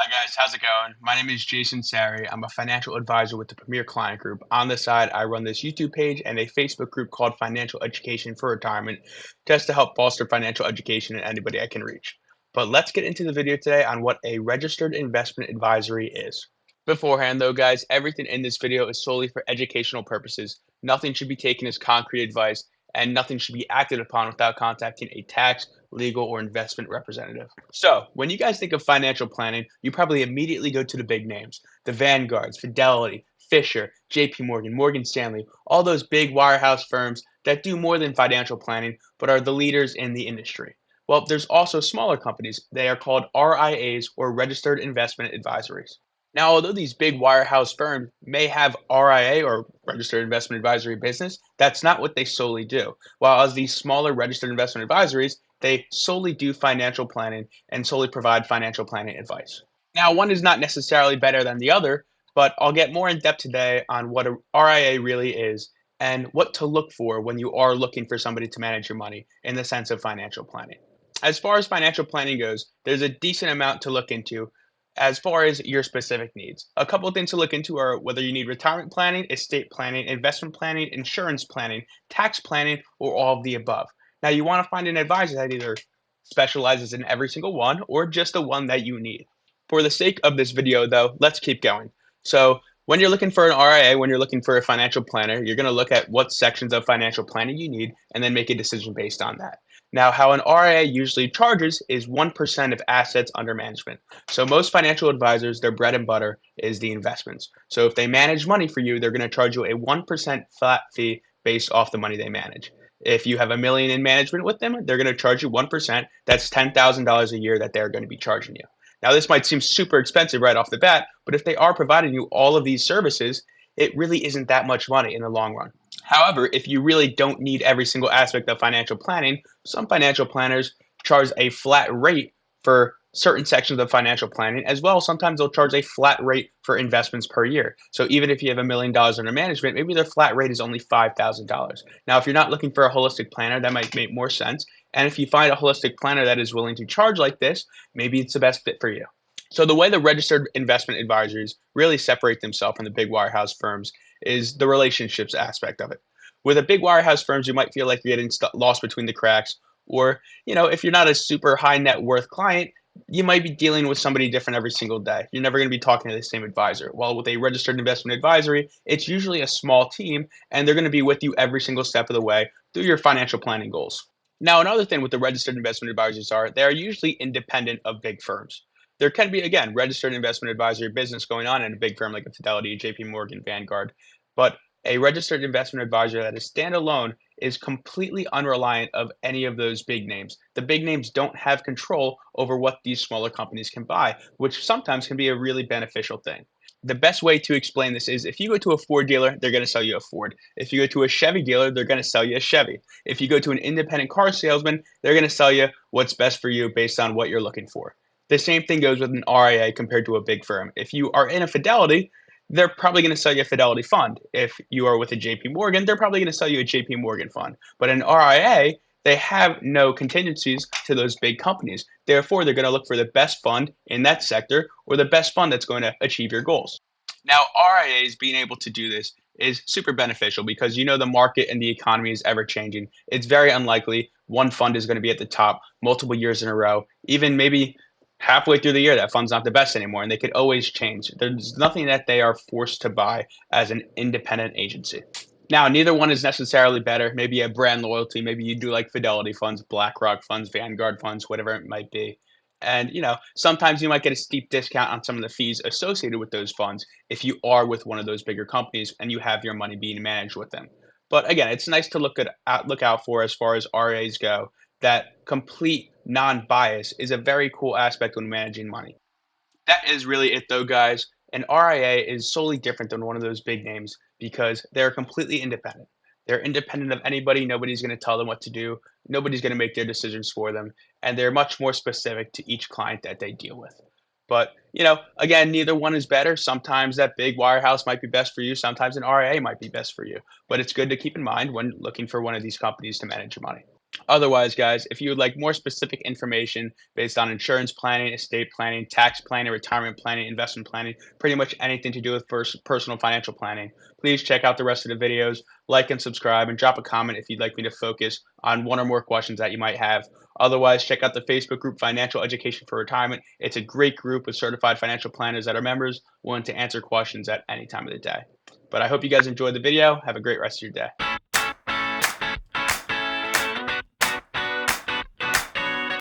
Hi guys, how's it going? My name is Jason Sari. I'm a financial advisor with the Premier Client Group. On the side, I run this YouTube page and a Facebook group called Financial Education for Retirement, just to help foster financial education in anybody I can reach. But let's get into the video today on what a registered investment advisory is. Beforehand, though, guys, everything in this video is solely for educational purposes. Nothing should be taken as concrete advice, and nothing should be acted upon without contacting a tax, legal, or investment representative. So, when you guys think of financial planning, you probably immediately go to the big names, the Vanguards, Fidelity, Fisher, JP Morgan, Morgan Stanley, all those big wirehouse firms that do more than financial planning but are the leaders in the industry. Well, there's also smaller companies. They are called RIAs or registered investment advisories. Now, although these big wirehouse firms may have RIA or registered investment advisory business, that's not what they solely do. While as these smaller registered investment advisories, they solely do financial planning and solely provide financial planning advice. Now, one is not necessarily better than the other, but I'll get more in depth today on what a RIA really is and what to look for when you are looking for somebody to manage your money in the sense of financial planning. As far as financial planning goes, there's a decent amount to look into as far as your specific needs. A couple of things to look into are whether you need retirement planning, estate planning, investment planning, insurance planning, tax planning, or all of the above. Now, you want to find an advisor that either specializes in every single one or just the one that you need. For the sake of this video, though, let's keep going. So, when you're looking for an RIA, when you're looking for a financial planner, you're going to look at what sections of financial planning you need and then make a decision based on that. Now, how an RIA usually charges is 1% of assets under management. So, most financial advisors, their bread and butter is the investments. So, if they manage money for you, they're going to charge you a 1% flat fee based off the money they manage. If you have a million in management with them, they're going to charge you 1%. That's $10,000 a year that they're going to be charging you. Now, this might seem super expensive right off the bat, but if they are providing you all of these services, it really isn't that much money in the long run. However, if you really don't need every single aspect of financial planning, some financial planners charge a flat rate for certain sections of financial planning as well. Sometimes they'll charge a flat rate for investments per year. So even if you have $1 million under management, maybe their flat rate is only $5,000. Now, if you're not looking for a holistic planner, that might make more sense. And if you find a holistic planner that is willing to charge like this, maybe it's the best fit for you. So the way the registered investment advisors really separate themselves from the big wirehouse firms is the relationships aspect of it. With the big wirehouse firms, you might feel like you're getting lost between the cracks, or if you're not a super high net worth client, you might be dealing with somebody different every single day. You're never going to be talking to the same advisor. While with a registered investment advisory, it's usually a small team, and they're going to be with you every single step of the way through your financial planning goals. Now, another thing with the registered investment advisors are they are usually independent of big firms. There can be, again, registered investment advisory business going on in a big firm like a Fidelity, JP Morgan, Vanguard, but a registered investment advisor that is standalone is completely unreliant of any of those big names. The big names don't have control over what these smaller companies can buy, which sometimes can be a really beneficial thing. The best way to explain this is if you go to a Ford dealer, they're going to sell you a Ford. If you go to a Chevy dealer, they're going to sell you a Chevy. If you go to an independent car salesman, they're going to sell you what's best for you based on what you're looking for. The same thing goes with an RIA compared to a big firm. If you are in a Fidelity, they're probably going to sell you a Fidelity fund. If you are with a JP Morgan, they're probably going to sell you a JP Morgan fund. But an RIA, they have no contingencies to those big companies. Therefore, they're going to look for the best fund in that sector or the best fund that's going to achieve your goals. Now, RIAs being able to do this is super beneficial because the market and the economy is ever changing. It's very unlikely one fund is going to be at the top multiple years in a row, even maybe halfway through the year that fund's not the best anymore, and they could always change. There's nothing that they are forced to buy as an independent agency. Now, neither one is necessarily better. Maybe you have brand loyalty. Maybe you do like Fidelity funds, BlackRock funds, Vanguard funds, whatever it might be. And sometimes you might get a steep discount on some of the fees associated with those funds if you are with one of those bigger companies and you have your money being managed with them. But again, it's nice to look out for as far as RAs go. That complete non-bias is a very cool aspect when managing money. That is really it though, guys. An RIA is solely different than one of those big names because they're completely independent. They're independent of anybody. Nobody's going to tell them what to do. Nobody's going to make their decisions for them. And they're much more specific to each client that they deal with. But, again, neither one is better. Sometimes that big wirehouse might be best for you. Sometimes an RIA might be best for you. But it's good to keep in mind when looking for one of these companies to manage your money. Otherwise, guys, if you would like more specific information based on insurance planning, estate planning, tax planning, retirement planning, investment planning, pretty much anything to do with personal financial planning, please check out the rest of the videos, like and subscribe, and drop a comment if you'd like me to focus on one or more questions that you might have. Otherwise, check out the Facebook group Financial Education for Retirement. It's a great group with certified financial planners that are members willing to answer questions at any time of the day. But I hope you guys enjoyed the video. Have a great rest of your day.